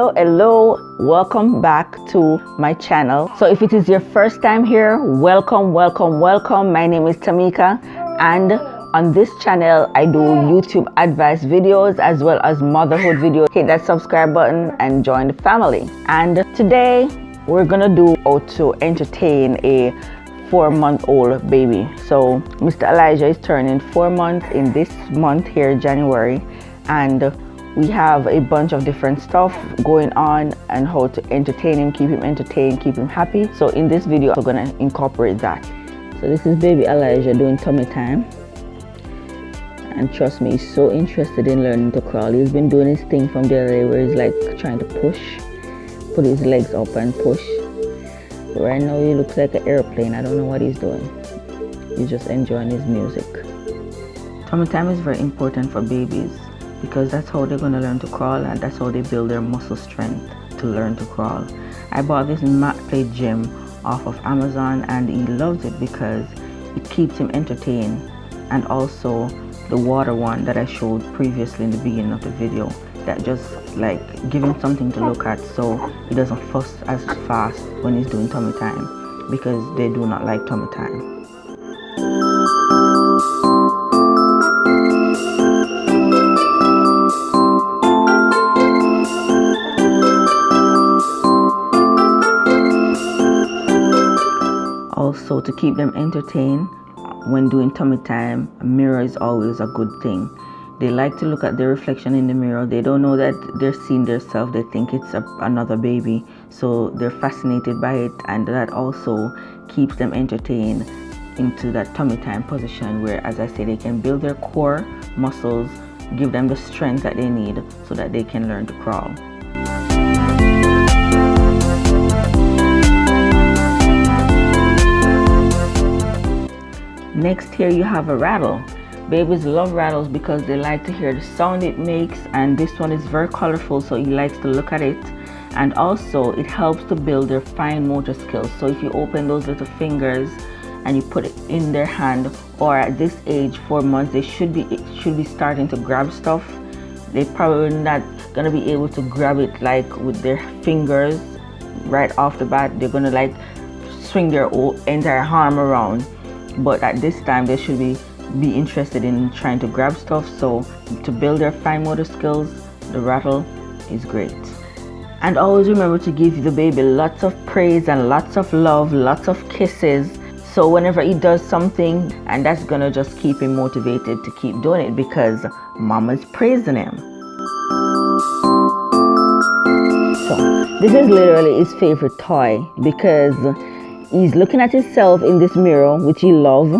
Hello, welcome back to my channel. So if it is your first time here, welcome. My name is Tamika, and on this channel I do YouTube advice videos as well as motherhood videos. Hit that subscribe button and join the family. And today we're gonna do how to entertain a 4-month-old baby. So Mr. Elijah is turning 4 months in this month here, January, and we have a bunch of different stuff going on and how to entertain him, keep him entertained, keep him happy. So in this video we're gonna incorporate that. So this is baby Elijah doing tummy time, and trust me, he's so interested in learning to crawl. He's been doing his thing from the other day where he's like trying to put his legs up and push. But right now he looks like an airplane. I don't know what he's doing. He's just enjoying his music. Tummy time is very important for babies because that's how they're going to learn to crawl, and that's how they build their muscle strength to learn to crawl. I bought this mat play gym off of Amazon, and he loves it because it keeps him entertained. And also the water one that I showed previously in the beginning of the video, that just like give him something to look at so he doesn't fuss as fast when he's doing tummy time, because they do not like tummy time. Also, to keep them entertained when doing tummy time, a mirror is always a good thing. They like to look at their reflection in the mirror. They don't know that they're seeing themselves. They think it's another baby, so they're fascinated by it, and that also keeps them entertained into that tummy time position where, as I say, they can build their core muscles, give them the strength that they need so that they can learn to crawl. Next, here you have a rattle. Babies love rattles because they like to hear the sound it makes, and this one is very colorful, so he likes to look at it. And also it helps to build their fine motor skills. So if you open those little fingers and you put it in their hand, or at this age, 4 months, they should be starting to grab stuff. They probably not gonna be able to grab it like with their fingers right off the bat. They're gonna like swing their entire arm around. But at this time they should be interested in trying to grab stuff. So to build their fine motor skills, the rattle is great. And always remember to give the baby lots of praise and lots of love, lots of kisses, so whenever he does something, and that's gonna just keep him motivated to keep doing it because mama's praising him. So this is literally his favorite toy because he's looking at himself in this mirror, which he loves.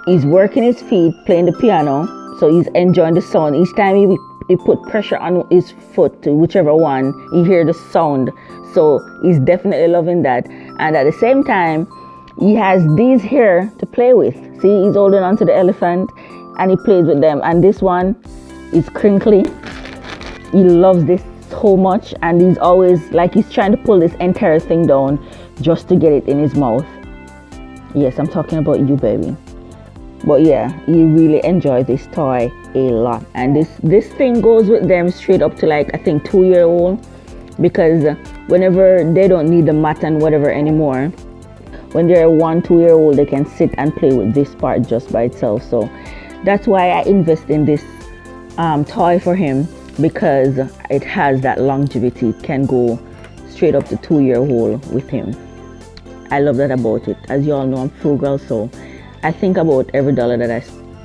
He's working his feet, playing the piano, so he's enjoying the sound. Each time he put pressure on his foot, whichever one, he hear the sound. So he's definitely loving that. And at the same time, he has these here to play with. See, he's holding on to the elephant and he plays with them. And this one is crinkly. He loves this so much, and he's always like he's trying to pull this entire thing down just to get it in his mouth. Yes, I'm talking about you, baby. But yeah, he really enjoys this toy a lot, and this thing goes with them straight up to like I think 2-year-old, because whenever they don't need the mat and whatever anymore, when they're 1-2-year-old, they can sit and play with this part just by itself. So that's why I invest in this toy for him, because it has that longevity. It can go straight up to 2-year-old with him. I love that about it. As you all know, I'm frugal, so I think about every dollar that I spend.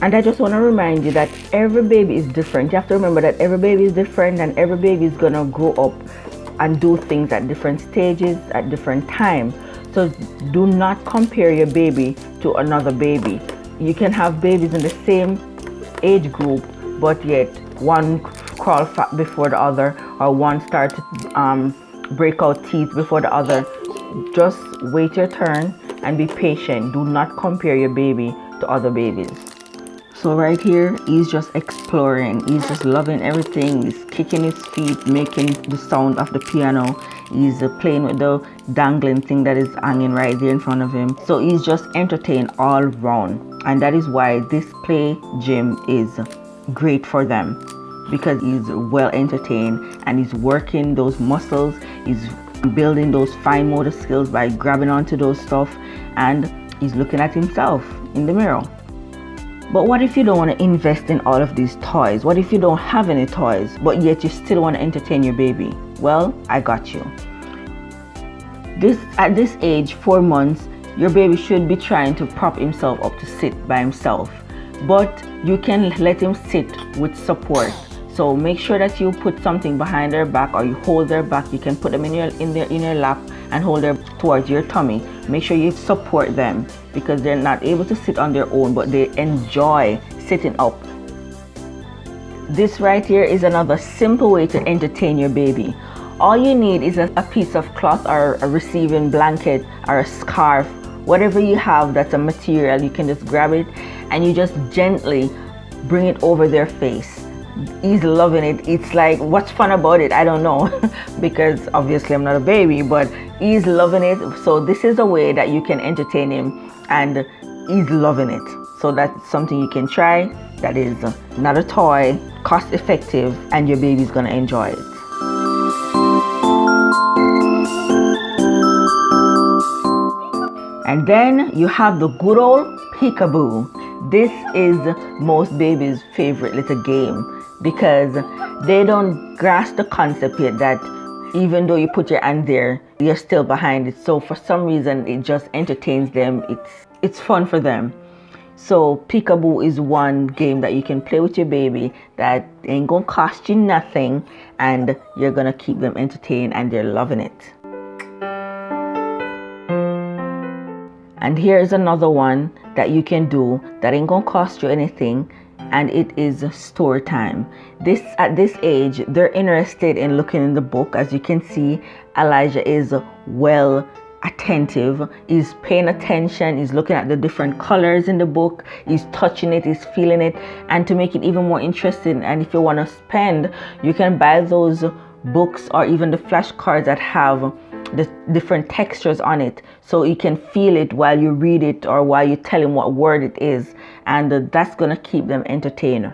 And I just want to remind you that every baby is different. You have to remember that every baby is different, and every baby is gonna grow up and do things at different stages at different times. So do not compare your baby to another baby. You can have babies in the same age group, but yet one crawl before the other, or one start to break out teeth before the other. Just wait your turn and be patient. Do not compare your baby to other babies. So right here, he's just exploring. He's just loving everything. He's kicking his feet, making the sound of the piano. He's playing with the dangling thing that is hanging right there in front of him. So he's just entertained all round. And that is why this play gym is great for them. because he's well entertained and he's working those muscles, he's building those fine motor skills by grabbing onto those stuff, and he's looking at himself in the mirror. But what if you don't want to invest in all of these toys? What if you don't have any toys, but yet you still want to entertain your baby? Well, I got you. At this age, 4 months, your baby should be trying to prop himself up to sit by himself, but you can let him sit with support. So make sure that you put something behind their back, or you hold their back. You can put them in your lap and hold them towards your tummy. Make sure you support them, because they're not able to sit on their own, but they enjoy sitting up. This right here is another simple way to entertain your baby. All you need is a piece of cloth or a receiving blanket or a scarf, whatever you have that's a material. You can just grab it and you just gently bring it over their face. He's loving it. It's like, what's fun about it? I don't know because obviously I'm not a baby, but he's loving it. So this is a way that you can entertain him, and he's loving it. So that's something you can try. That is not a toy, cost effective, and your baby's gonna enjoy it. And then you have the good old peekaboo. This is most babies' favorite little game, because they don't grasp the concept yet that even though you put your hand there, you're still behind it. So for some reason, it just entertains them. It's fun for them. So peekaboo is one game that you can play with your baby that ain't gonna cost you nothing, and you're gonna keep them entertained and they're loving it. And here's another one that you can do that ain't gonna cost you anything, and it is story time. At this age, they're interested in looking in the book. As you can see, Elijah is well attentive. He's paying attention. He's looking at the different colors in the book. He's touching it. He's feeling it. And to make it even more interesting, and if you want to spend, you can buy those books or even the flashcards that have the different textures on it, so you can feel it while you read it or while you tell him what word it is, and that's gonna keep them entertained.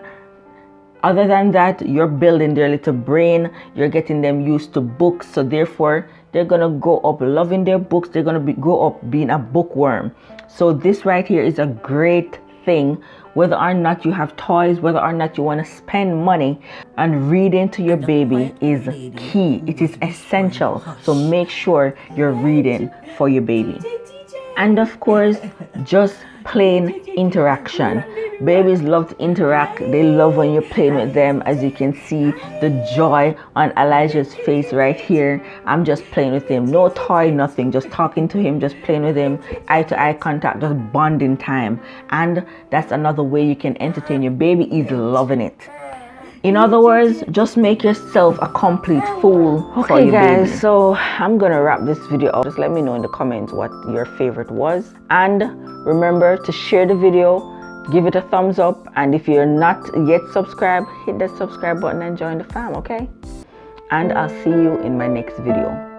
Other than that, you're building their little brain. You're getting them used to books, so therefore they're gonna grow up loving their books. They're gonna grow up being a bookworm. So this right here is a great thing, whether or not you have toys, whether or not you want to spend money, and reading to your baby is key. It is essential. So make sure you're reading for your baby. And of course, just plain interaction. Babies love to interact. They love when you're playing with them. As you can see, the joy on Elijah's face right here. I'm just playing with him. No toy, nothing. Just talking to him, just playing with him. Eye-to-eye contact, just bonding time. And that's another way you can entertain your baby. He's loving it. In other words, just make yourself a complete fool for your baby. Guys, so I'm gonna wrap this video up. Just let me know in the comments what your favorite was. And remember to share the video, give it a thumbs up, and if you're not yet subscribed, hit that subscribe button and join the fam, okay? And I'll see you in my next video.